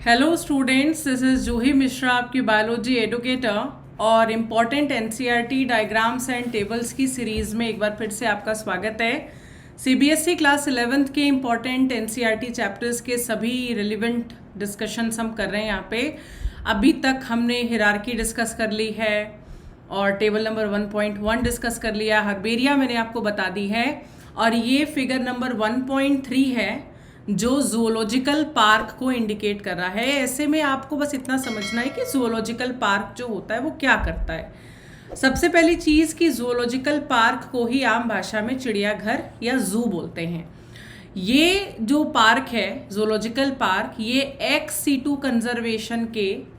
Hello students, this is जूही मिश्रा, आपकी biology educator. और important NCERT diagrams and tables की series में एक बार फिर से आपका स्वागत है। सीबीएसई क्लास 11th के इम्पॉर्टेंट एनसीईआरटी चैप्टर्स के सभी रिलेवेंट डिस्कशंस हम कर रहे हैं यहाँ पे। अभी तक हमने हिरार्की डिस्कस कर ली है और टेबल नंबर 1.1 डिस्कस कर लिया। हर्बेरिया मैंने आपको बता दी है और ये फिगर नंबर 1.3 है जो जूलॉजिकल पार्क को इंडिकेट कर रहा है। ऐसे में आपको बस इतना समझना है कि जूलॉजिकल पार्क जो होता है वो क्या करता है। सबसे पहली चीज़ कि जूलॉजिकल पार्क को ही आम भाषा में चिड़ियाघर या जू बोलते हैं। ये जो पार्क है जूलॉजिकल पार्क, ये एक्स-सिटू कंजर्वेशन के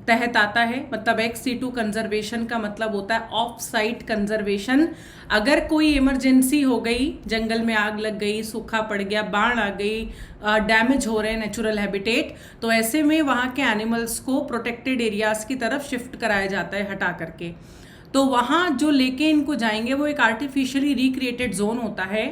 तहत आता है। मतलब एक्स-सिटू कंजर्वेशन का मतलब होता है ऑफ साइट कंजर्वेशन। अगर कोई इमरजेंसी हो गई, जंगल में आग लग गई, सूखा पड़ गया, बाढ़ आ गई, डैमेज हो रहे हैं नेचुरल हैबिटेट, तो ऐसे में वहाँ के एनिमल्स को प्रोटेक्टेड एरियाज की तरफ शिफ्ट कराया जाता है हटा करके। तो वहाँ जो लेके इनको जाएंगे वो एक आर्टिफिशियली रिक्रिएटेड जोन होता है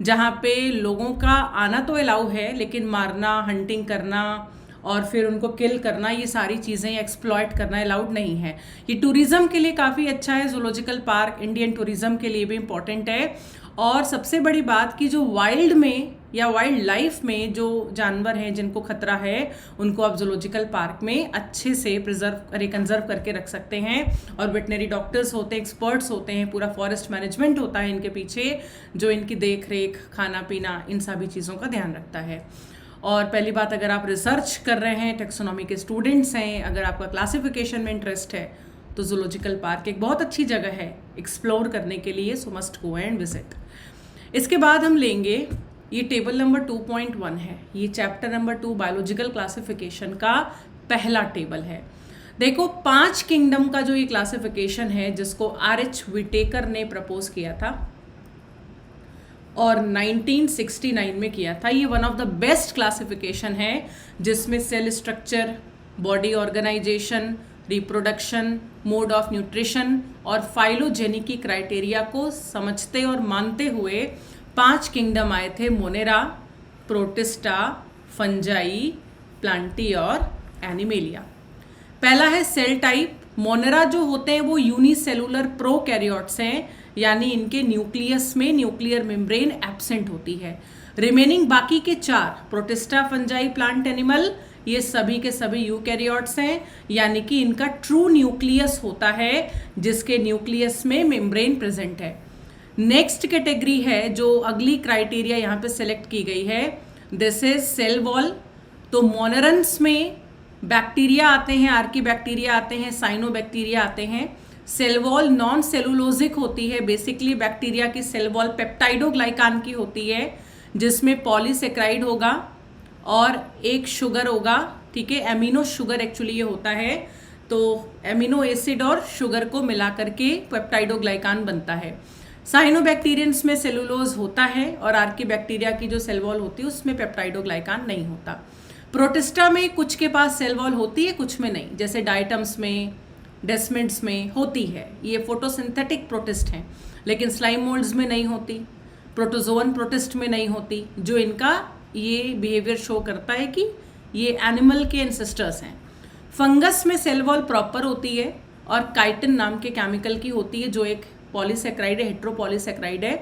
जहाँ पे लोगों का आना तो अलाउ है, लेकिन मारना, हंटिंग करना और फिर उनको किल करना, ये सारी चीज़ें एक्सप्लॉइट करना अलाउड नहीं है। ये टूरिज़्म के लिए काफ़ी अच्छा है। जूलॉजिकल पार्क इंडियन टूरिज़्म के लिए भी इम्पॉर्टेंट है। और सबसे बड़ी बात कि जो वाइल्ड में या वाइल्ड लाइफ में जो जानवर हैं जिनको खतरा है, उनको आप जूलॉजिकल पार्क में अच्छे से कंजर्व करके रख सकते हैं। और वेटनरी डॉक्टर्स होते हैं, एक्सपर्ट्स होते हैं, पूरा फॉरेस्ट मैनेजमेंट होता है इनके पीछे, जो इनकी देख रेख, खाना पीना, इन सभी चीज़ों का ध्यान रखता है। और पहली बात, अगर आप रिसर्च कर रहे हैं, टेक्सोनॉमी के स्टूडेंट्स हैं, अगर आपका क्लासिफिकेशन में इंटरेस्ट है, तो जूलॉजिकल पार्क एक बहुत अच्छी जगह है एक्सप्लोर करने के लिए। सो मस्ट गो एंड विजिट। इसके बाद हम लेंगे, ये टेबल नंबर 2.1 है, ये चैप्टर नंबर 2 बायोलॉजिकल क्लासिफिकेशन का पहला टेबल है। देखो, 5 किंगडम का जो ये क्लासिफिकेशन है जिसको आर.एच. विटेकर ने प्रपोज किया था और 1969 में किया था, ये one of the best classification है जिसमें cell structure, body organization, reproduction, mode of nutrition और फाइलोजेनिकी क्राइटेरिया को समझते और मानते हुए 5 किंगडम आए थे: मोनेरा, प्रोटिस्टा, फंजाई, प्लांटी और एनिमेलिया। पहला है सेल टाइप। मोनेरा जो होते हैं वो यूनिसेलुलर प्रोकैरियोट्स हैं, यानी इनके न्यूक्लियस में न्यूक्लियर मेम्ब्रेन एब्सेंट होती है। रिमेनिंग बाकी के 4, प्रोटिस्टा, फंजाई, प्लांट, एनिमल, ये सभी के सभी यूकैरियोट्स हैं, यानी कि इनका ट्रू न्यूक्लियस होता है जिसके न्यूक्लियस में मेम्ब्रेन प्रेजेंट है। नेक्स्ट कैटेगरी है जो अगली क्राइटेरिया यहाँ पे सेलेक्ट की गई है, दिस इज सेल वॉल। तो मोनेरन्स में बैक्टीरिया आते हैं, आर्की बैक्टीरिया आते हैं, साइनोबैक्टीरिया आते हैं। सेल वॉल नॉन सेलुलोजिक होती है। बेसिकली बैक्टीरिया की सेल वॉल पेप्टाइडोग्लाइकान की होती है, जिसमें पॉलीसेक्राइड होगा और एक शुगर होगा, ठीक है, एमिनो शुगर एक्चुअली ये होता है। तो एमिनो एसिड और शुगर को मिला करके पेप्टाइडोग्लाइकान बनता है। साइनोबैक्टीरियंस में सेलुलोज होता है और आर्की बैक्टीरिया की जो सेल वॉल होती है उसमें पेप्टाइडोग्लाइकान नहीं होता। प्रोटिस्टा में कुछ के पास सेल वॉल होती है, कुछ में नहीं, जैसे डाइटम्स में, डेस्मिड्स में होती है। ये फोटोसिंथेटिक प्रोटिस्ट हैं, लेकिन स्लाइम मोल्ड्स में नहीं होती, प्रोटोजोअन प्रोटिस्ट में नहीं होती, जो इनका ये बिहेवियर शो करता है कि ये एनिमल के एंसेस्टर्स हैं। फंगस में सेल वॉल प्रॉपर होती है और काइटिन नाम के केमिकल की होती है, जो एक पॉलीसेक्राइड है, हेट्रोपॉलीसेक्राइड है।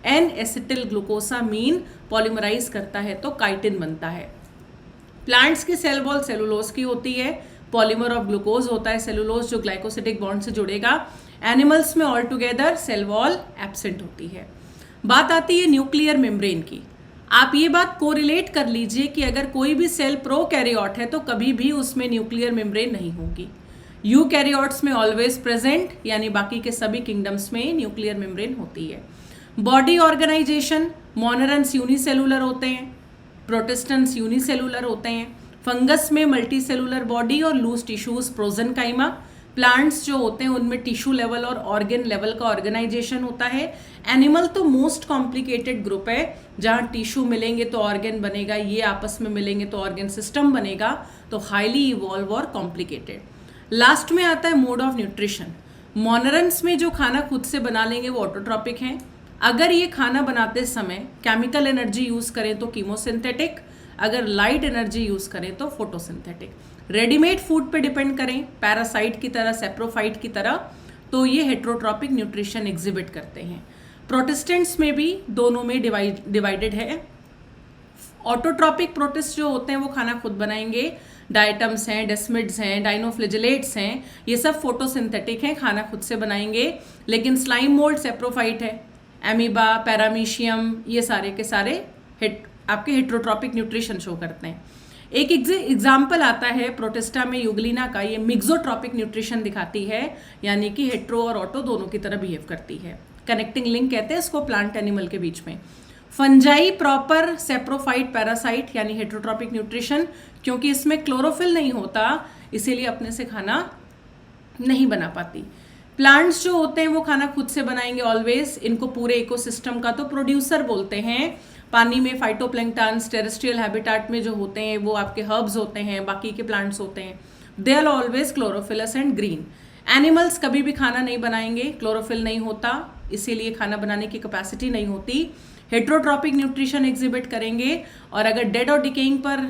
एन एसिटिल ग्लूकोसामीन पॉलीमराइज करता है तो काइटिन बनता है। प्लांट्स की सेल वॉल सेलुलोज की होती है, पॉलीमर ऑफ ग्लूकोज होता है सेलुलोज, जो ग्लाइकोसिडिक बॉन्ड से जुड़ेगा। एनिमल्स में all together cell wall absent होती है। बात आती है न्यूक्लियर मेम्ब्रेन की। आप ये बात कोरिलेट कर लीजिए कि अगर कोई भी सेल प्रोकैरियोट है तो कभी भी उसमें न्यूक्लियर मेम्ब्रेन नहीं होगी। यूकैरियोट्स में ऑलवेज प्रेजेंट, यानी बाकी के सभी किंगडम्स में न्यूक्लियर मेम्ब्रेन होती है। बॉडी ऑर्गेनाइजेशन, मोनेरन्स यूनिसेलुलर होते हैं, प्रोटिस्टेंट्स यूनिसेलुलर होते हैं। फंगस में मल्टी सेलुलर बॉडी और लूज टिश्यूज, प्रोजेनकाइमा। प्लांट्स जो होते हैं उनमें टिश्यू लेवल और ऑर्गन लेवल का ऑर्गेनाइजेशन होता है। एनिमल तो मोस्ट कॉम्प्लिकेटेड ग्रुप है, जहाँ टिश्यू मिलेंगे तो ऑर्गन बनेगा, ये आपस में मिलेंगे तो ऑर्गन सिस्टम बनेगा, तो हाईली इवॉल्व और कॉम्प्लिकेटेड। लास्ट में आता है मोड ऑफ न्यूट्रिशन। मोनेरन्स में जो खाना खुद से बना लेंगे वो ऑटोट्रॉपिक हैं। अगर ये खाना बनाते समय केमिकल एनर्जी यूज करें तो कीमोसिंथेटिक, अगर लाइट एनर्जी यूज़ करें तो फोटोसिंथेटिक। रेडीमेड फूड पे डिपेंड करें पैरासाइट की तरह, सेप्रोफाइट की तरह, तो ये हेट्रोट्रॉपिक न्यूट्रिशन एग्जिबिट करते हैं। प्रोटेस्टेंट्स में भी दोनों में डिवाइडेड है। ऑटोट्रॉपिक प्रोटिस्ट जो होते हैं वो खाना खुद बनाएंगे, डायटम्स हैं, डेस्मिड्स हैं, डाइनोफ्लेजिलेट्स हैं, ये सब फोटोसिंथेटिक हैं, खाना खुद से बनाएंगे। लेकिन स्लाइम मोल्ड सेप्रोफाइट है, एमीबा, पैरामीशियम, ये सारे के सारे आपके हेट्रोट्रॉपिक न्यूट्रिशन शो करते हैं। एक एग्जाम्पल आता है प्रोटिस्टा में यूग्लिना का, ये मिक्सोट्रॉपिक न्यूट्रिशन दिखाती है, यानी कि हेट्रो और ऑटो दोनों की तरह बिहेव करती है। कनेक्टिंग लिंक कहते हैं इसको प्लांट एनिमल के बीच में। फंजाई प्रॉपर सेप्रोफाइट पैरासाइट यानी हेट्रोट्रॉपिक न्यूट्रिशन, क्योंकि इसमें क्लोरोफिल नहीं होता इसीलिए अपने से खाना नहीं बना पाती। प्लांट्स जो होते हैं वो खाना खुद से बनाएंगे ऑलवेज, इनको पूरे इकोसिस्टम का तो प्रोड्यूसर बोलते हैं। पानी में फाइटोप्लैंक्टन्स, टेरेस्ट्रियल हैबिटेट में जो होते हैं वो आपके हर्ब्स होते हैं, बाकी के प्लांट्स होते हैं, they are always chlorophyllous and green. Animals कभी भी खाना नहीं बनाएंगे, क्लोरोफिल नहीं होता इसीलिए खाना बनाने की कैपेसिटी नहीं होती। हेट्रोट्रॉपिक न्यूट्रिशन एग्जिबिट करेंगे, और अगर डेड और डिकेइंग पर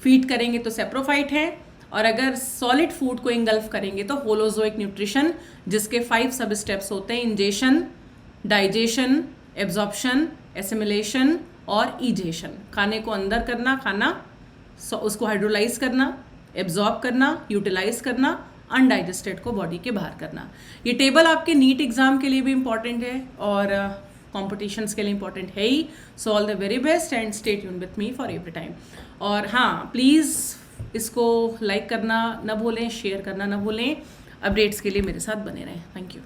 फीड करेंगे तो सेप्रोफाइट है, और अगर सॉलिड फूड को इंगल्फ करेंगे तो होलोजोइक न्यूट्रिशन, जिसके 5 सब स्टेप्स होते हैं: इंजेशन, डाइजेशन, एब्जॉर्प्शन, एसिमिलेशन और ईजेशन। खाने को अंदर करना, खाना उसको हाइड्रोलाइज करना, एब्जॉर्ब करना, यूटिलाइज करना, अनडाइजेस्टेड को बॉडी के बाहर करना। ये टेबल आपके नीट एग्जाम के लिए भी इंपॉर्टेंट है और कॉम्पिटिशन्स के लिए इंपॉर्टेंट है ही। So all the very best and stay tune with me for every time. और हाँ, प्लीज़ इसको लाइक करना ना भूलें, शेयर करना ना भूलें। अपडेट्स के लिए मेरे साथ बने रहें। Thank you.